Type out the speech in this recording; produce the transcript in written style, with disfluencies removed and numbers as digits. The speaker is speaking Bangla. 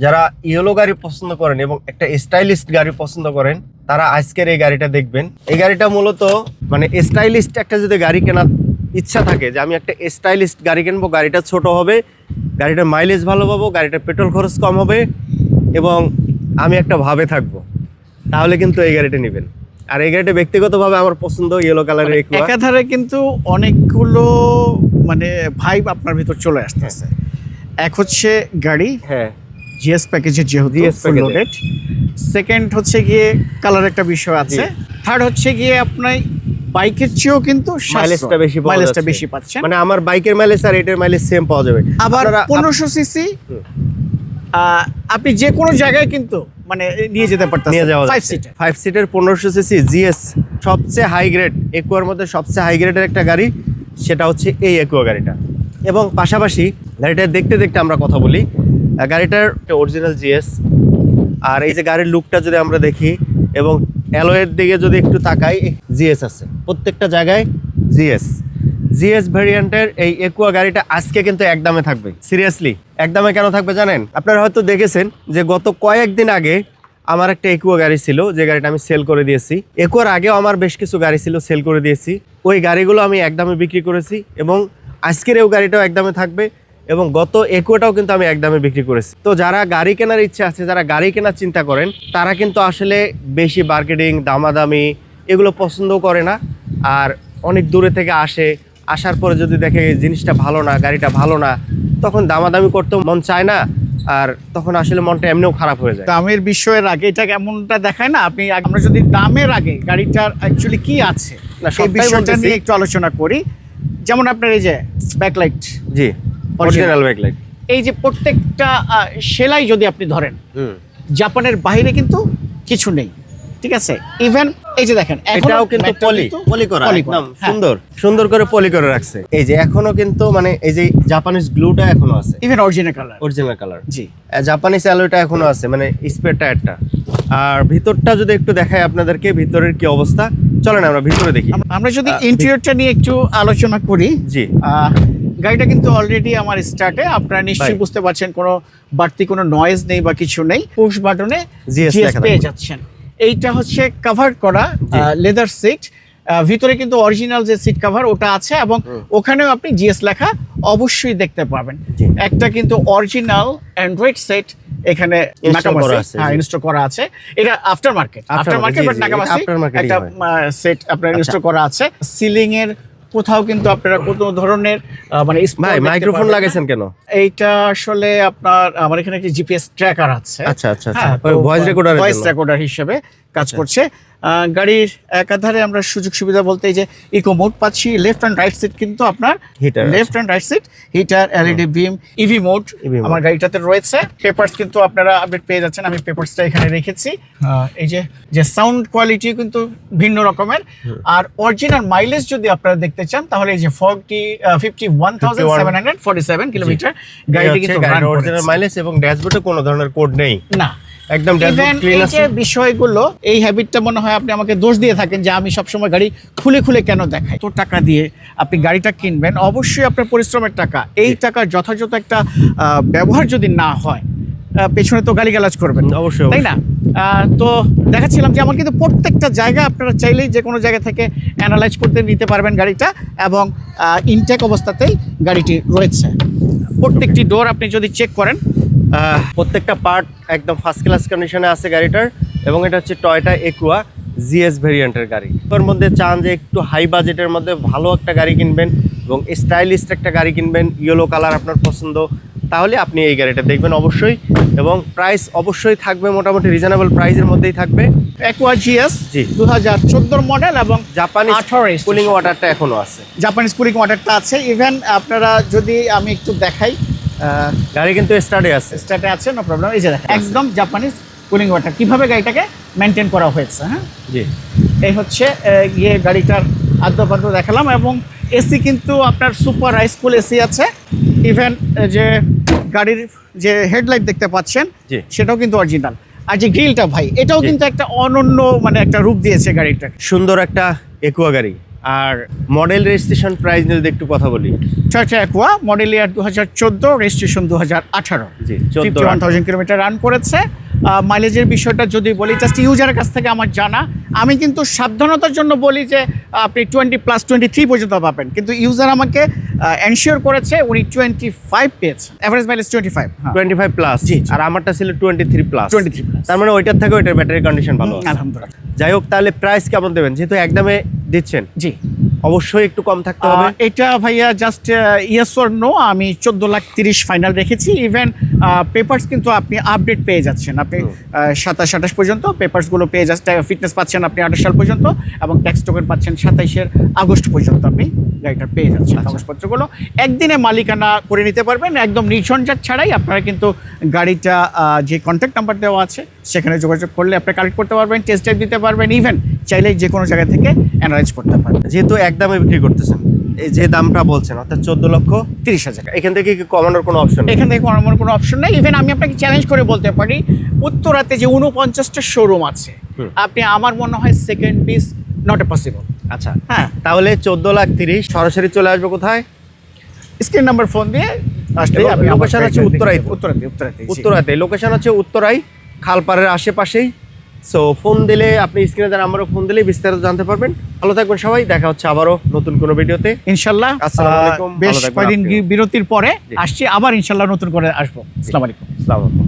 যারা ইয়েলো গাড়ি পছন্দ করেন এবং একটা স্টাইলিস্ট গাড়ি পছন্দ করেন তারা আজকের এই গাড়িটা দেখবেন। এই গাড়িটা মূলত মানে স্টাইলিস্ট একটা যদি গাড়ি কেনার ইচ্ছা থাকে যে আমি একটা স্টাইলিস্ট গাড়ি কিনবো, গাড়িটা ছোট হবে, গাড়িটার মাইলেজ ভালো পাবো, গাড়িটার পেট্রোল খরচ কম হবে এবং আমি একটা ভাবে থাকবো, তাহলে কিন্তু এই গাড়িটা নেবেন। আর এই গাড়িটা ব্যক্তিগতভাবে আমার পছন্দ, ইয়েলো কালারের একুয়া। একাধারে কিন্তু অনেকগুলো মানে ভাইব আপনার ভিতর চলে আসতেছে। এক হচ্ছে গাড়ি, হ্যাঁ, জিএস প্যাকেজের যেহেতু ফুল লোডেড। সেকেন্ড হচ্ছে গিয়ে কালার একটা বিষয় আছে। থার্ড হচ্ছে গিয়ে আপনার বাইকের চেয়েও কিন্তু মাইলেজটা বেশি পাচ্ছেন। মানে আমার বাইকের মাইলেজ আর এটার মাইলেজ সেম পাওয়া যাবে। আবার 1500 সিসি আপনি যে কোনো জায়গায় কিন্তু মানে নিয়ে যেতে পারতেন। 5 সিটের 1500 সিসি জিএস সবচেয়ে হাই গ্রেড, একুয়ার মধ্যে সবচেয়ে হাই গ্রেডের একটা গাড়ি, সেটা হচ্ছে এই একুয়া গাড়িটা। এবং পাশাপাশি গাড়িটা দেখতে দেখতে আমরা কথা বলি। গাড়িটার অরিজিনাল জিএস, আর এই যে গাড়ির লুকটা যদি আমরা দেখি এবং অ্যালয়ের দিকে যদি একটু তাকাই, জিএস আছে প্রত্যেকটা জায়গায়। জিএস ভ্যারিয়েন্টের এই একুয়া গাড়িটা আজকে কিন্তু একদমে থাকবে। সিরিয়াসলি একদমে কেন থাকবে জানেন? আপনারা হয়তো দেখেছেন যে গত কয়েকদিন আগে আমার একটা একুয়া গাড়ি ছিল, যে গাড়িটা আমি সেল করে দিয়েছি। একুয়ার আগেও আমার বেশ কিছু গাড়ি ছিল, সেল করে দিয়েছি। ওই গাড়িগুলো আমি একদমে বিক্রি করেছি এবং আজকের এই গাড়িটাও একদমে থাকবে এবং গত একুয়াটাও কিন্তু আমি একদমে বিক্রি করেছি। তো যারা গাড়ি কেনার ইচ্ছা আছে, যারা গাড়ি কেনার চিন্তা করেন, তারা কিন্তু আসলে বেশি মার্কেটিং, দামাদামি এগুলো পছন্দ করে না। আর অনেক দূরে থেকে আসার পরে যদি দেখে জিনিসটা ভালো না, গাড়িটা ভালো না, তখন দামাদামি করতেও মন চায় না, আর তখন আসলে মনটা এমনিও খারাপ হয়ে যায়। দামের বিষয়ের আগে এটা কেমনটা দেখায় না, আমরা যদি দামের আগে গাড়িটার অ্যাকচুয়ালি কি আছে না, সেই বিষয়টা নিয়ে একটু আলোচনা করি। যেমন আপনার এই যে ব্যাকলাইট, জি অরিজিনাল ব্যাকলাইট, এই যে প্রত্যেকটা সেলাই যদি আপনি ধরেন, জাপানের বাইরে কিন্তু কিছু নেই, ঠিক আছে? ইভেন এই যে দেখেন এটাও কিন্তু পলি করা, একদম সুন্দর করে পলি করে রাখছে। এই যে এখনো কিন্তু মানে এই যে জাপানিজ গ্লুটা এখনো আছে, ইভেন অরিজিনাল কালার, জি জাপানিজ অ্যালয়টা এখনো আছে, মানে স্পেয়ার টায়ারটা। আর ভিতরটা যদি একটু দেখাই আপনাদেরকে, ভিতরের কি অবস্থা, চলেন আমরা ভিতরে দেখি। আমরা যদি ইন্টেরিয়রটা নিয়ে একটু আলোচনা করি। জি, গাড়িটা কিন্তু অলরেডি আমার স্টার্টে, আপনারা নিশ্চয়ই বুঝতে পারছেন কোনো বাড়তি কোনো নয়েজ নেই বা কিছু নেই। পুশ বাটনে জিএস পেয়ে যাচ্ছেন। এইটা হচ্ছে কভার করা লেদার সিট, ভিতরে কিন্তু অরিজিনাল যে সিট কভার ওটা আছে এবং ওখানেও আপনি জিএস লেখা অবশ্যই দেখতে পাবেন। একটা কিন্তু অরিজিনাল অ্যান্ড্রয়েড সেট এখানে ইনস্টল করা আছে। এটা আফটার মার্কেট বাট নাকামাসি একটা সেট আপনার ইনস্টল করা আছে। সিলিং এর কোথাও কিন্তু আপনারা কোনো ধরনের মানে মাইক্রোফোন লাগাইছেন কেন? এইটা আসলে আপনার আমার এখানে একটা জিপিএস ট্র্যাকার আছে। আচ্ছা, ভয়েস রেকর্ডার হিসেবে কাজ করছে। গাড়ির একাধারে আমরা সুযোগ সুবিধা বলতে এই যে ইকো মোড পাচ্ছি, লেফট অ্যান্ড রাইট সিট কিন্তু আপনার heater, LED beam, EV mode আমার গাড়িটাতে রয়েছে। পেপারস কিন্তু আপনারা আপডেট পেয়ে যাচ্ছেন, আমি পেপারসটা এখানে রেখেছি। এই যে সাউন্ড কোয়ালিটি কিন্তু ভিন্ন রকমের। আর অরিজিনাল মাইলেজ যদি আপনারা দেখতে চান তাহলে এই যে 51,747 কিলোমিটার গাড়িটি কিন্তু অরিজিনাল মাইলেজ এবং ড্যাশবোর্ডে কোনো ধরনের কোড নেই না, একদম ড্যাশবোর্ড ক্লিন আছে। এই বিষয়গুলো, এই হ্যাবিটটা মনে হয় আপনি আমাকে দোষ দিয়ে থাকেন যে আমি সবসময় গাড়ি খুলে কেন দেখাই। তো টাকা দিয়ে আপনি গাড়িটা কিনবেন, অবশ্যই আপনার পরিশ্রমের টাকা, এই টাকার যথাযথ একটা ব্যবহার যদি না হয়, পেছনে তো গালিগালাজ করবেন অবশ্যই, তাই না? তো দেখাচ্ছিলাম যে আমার কিন্তু প্রত্যেকটা জায়গা আপনারা চাইলেই যে কোনো জায়গা থেকে অ্যানালাইজ করতে নিতে পারবেন গাড়িটা, এবং ইনটেক অবস্থাতেই গাড়িটি রয়েছে। প্রত্যেকটি ডোর আপনি যদি চেক করেন, প্রত্যেকটা পার্ট একদম ফার্স্ট ক্লাস কন্ডিশনে আছে গাড়িটার। এবং এটা হচ্ছে টয়োটা একুয়া জিএস ভেরিয়েন্টের গাড়ি। এর মধ্যে চান যে একটু হাই বাজেটের মধ্যে ভালো একটা গাড়ি কিনবেন এবং স্টাইলিস্ট একটা গাড়ি কিনবেন, ইয়েলো কালার আপনার পছন্দ, তাহলে আপনি এই গাড়িটা দেখবেন অবশ্যই। এবং প্রাইস অবশ্যই থাকবে মোটামুটি রিজনেবল প্রাইসের মধ্যেই থাকবে। একুয়া জিএস 2014 মডেল এবং জাপানিজ কুলিং ওয়াটারটা এখনো আছে, জাপানিজ কুলিং ওয়াটারটা আছে। ইভেন আপনারা যদি আমি একটু দেখাই, গাড়ি কিন্তু স্টার্টে আছে, নো প্রবলেম। এই যে দেখেন একদম জাপানিজ কুলিং ওয়াটার, কিভাবে গাড়িটাকে মেনটেন করা হয়েছে। হ্যাঁ, জি, এই হচ্ছে গিয়ে গাড়িটার আদ্যপাদ্য দেখালাম। এবং এসি কিন্তু আপনার সুপার রাইসফুল এসি আছে। ইভেন যে গাড়ির যে হেডলাইট দেখতে পাচ্ছেন সেটাও কিন্তু অরিজিনাল। আর যে গ্রিলটা ভাই, এটাও কিন্তু একটা অনন্য মানে একটা রূপ দিয়েছে গাড়িটা। সুন্দর একটা একুয়া গাড়ি। আর মডেল রেজিস্ট্রেশন প্রাইস নিয়ে যদি একটু কথা বলি। টয়োটা অ্যাকুয়া মডেল ইয়ার 2014, রেজিস্ট্রেশন 2018, জি 51,000 কিলোমিটার রান করেছে। মাইলেজের বিষয়টা যদি বলি, জাস্ট ইউজারের কাছ থেকে আমার জানা, আমি কিন্তু সাবধানতার জন্য বলি যে আপনি 20+23 পর্যন্ত পাবেন, কিন্তু ইউজার আমাকে এনশিওর করেছে উনি 25 পেয়েছে, অ্যাভারেজ মাইলেজ 25। 25 প্লাস, জি। আর আমারটা ছিল 23 প্লাস। 23 প্লাস, তার মানে ওইটার থেকে ওইটার ব্যাটারি কন্ডিশন ভালো আছে। আলহামদুলিল্লাহ। যাই হোক, তাহলে প্রাইস কেমন দেবেন, যেহেতু একদমে দিচ্ছেন? জি, অবশ্যই একটু কম থাকতে হবে। এটা ভাইয়া জাস্ট ইয়েস অর নো, আমি 14,30,000 ফাইনাল রেখেছি। ইভেন পেপারস কিন্তু আপনি আপডেট পেয়ে যাচ্ছেন, আপনি 27-28 পর্যন্ত পেপারসগুলো পেয়ে যাচ্ছেন। ফিটনেস পাচ্ছেন আপনি 28 সাল পর্যন্ত, এবং ট্যাক্স টোকেন পাচ্ছেন 27 আগস্ট পর্যন্ত আপনি গাড়িটা পেয়ে যাচ্ছেন। কাগজপত্রগুলো একদিনে মালিকানা করে নিতে পারবেন একদম নিঃঝঞ্ঝাট ছাড়াই। আপনারা কিন্তু গাড়িটা যে কন্ট্যাক্ট নাম্বার দেওয়া আছে সেখানে যোগাযোগ করলে আপনি কালেক্ট করতে পারবেন, টেস্ট ড্রাইভ দিতে পারবেন, ইভেন চাইলে যে কোনো জায়গা থেকে অ্যানালাইজ করতে পারবেন। যেহেতু একদমে বিক্রি করতেছেন, এই যে দামটা বলছেন অর্থাৎ 14,30,000, এখান থেকে কি কমানোর কোনো অপশন নেই? এখান থেকে কমানোর কোনো অপশন নেই। ইভেন আমি আপনাকে চ্যালেঞ্জ করে বলতে পারি, উত্তরাতে যে 49টা শোরুম আছে, আপনি আমার মনে হয় second piece not a possible. আচ্ছা, হ্যাঁ, তাহলে 14,30,000 সরাসরি চলে আসবে কোথায়? স্ক্রিন নাম্বার ফোন দিয়ে আসলে এবং আপনি লোকেশন হচ্ছে উত্তরাই। উত্তরাতে উত্তরাতে লোকেশন হচ্ছে উত্তরাই, খালপাড়ের আশেপাশেই। সো ফোন দিলে, আপনি স্ক্রিনে দেওয়া নাম্বারে ফোন দিলেই বিস্তারিত জানতে পারবেন। ভালো থাকবেন সবাই, দেখা হচ্ছে আবারও নতুন কোনো ভিডিওতে ইনশাল্লাহ। আসসালামু আলাইকুম, বেশ ভালো থাকবেন কয়েকদিন আপনিও। বিরতির পরে জি। আসছি, আবার ইনশাল্লাহ নতুন করে আসবো। আসসালামু আলাইকুম। আসসালামু আলাইকুম।